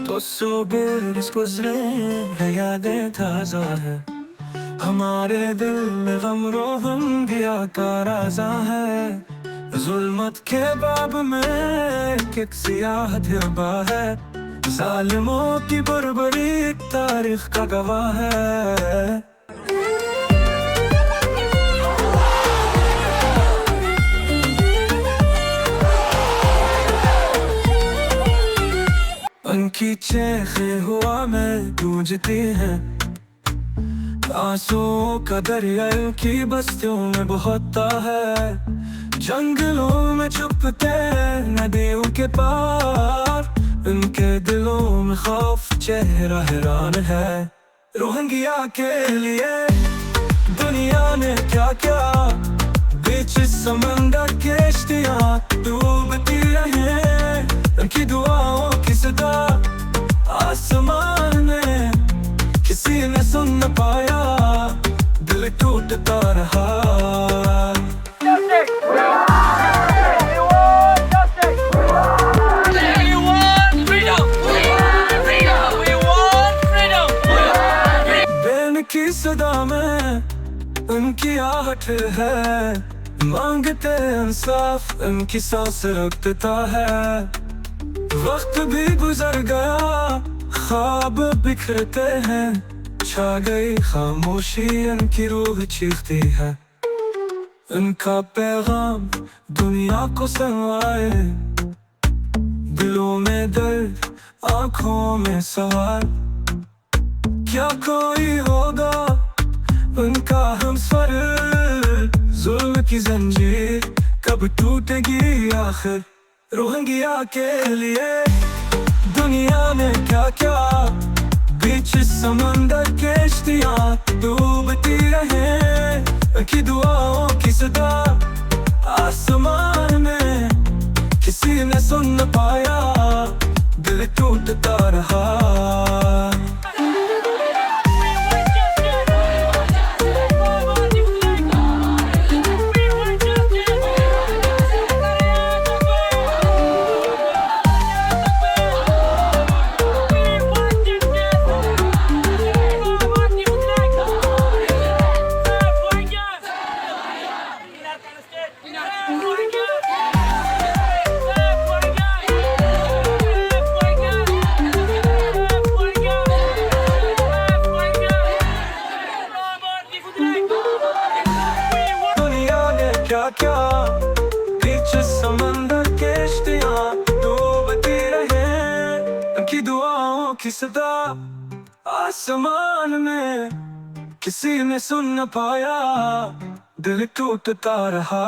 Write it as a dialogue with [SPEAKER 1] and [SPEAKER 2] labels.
[SPEAKER 1] तो सुबह गुजरे हैं, यादें ताजा है। हमारे दिल में गम रोहन गया का राजा है। जुल्मत के बाब में एक सियाहत हिरबा है। जालिमों की बर्बरी तारीख का गवाह है। उनकी चेखें हुआ में गूंजती हैं। आंसुओं का दरिया की बस्तियों में बहता है। जंगलों में छुपते नदियों के पार, उनके दिलों में खौफ चेहरा हैरान है। रोहिंग्या के लिए दुनिया ने क्या क्या, बीच समंदर किश्तियां डूबती रहे। उनकी दुआओं की सदा आसमान में किसी ने सुन न पाया, दिल टूटता रहा। बेन की सदा में उनकी आहट है। मांगते इंसाफ उनकी सांस रुकता है। वक्त भी गुजर गया, ख्वाब बिखरते हैं। छा गई खामोशी, उनकी रूह चीखती है। उनका पैगाम दुनिया को सुनाए, दिलों में दर्द आंखों में सवाल। क्या कोई होगा उनका हमसफर, जुल्म की जंजीर कब टूटेगी आखिर। रोहिंग्या के लिए दुनिया ने क्या क्या, बीच समंदर किश्तियां डूबती रहे। उनकी दुआओं की सदा आसमान में किसी ने सुन न पाया, दिल टूटता रहा। क्या क्या बीच समंदर किश्तियां डूबती रहे। उनकी दुआओं की सदा आसमान में किसी ने सुन न पाया, दिल टूटता रहा।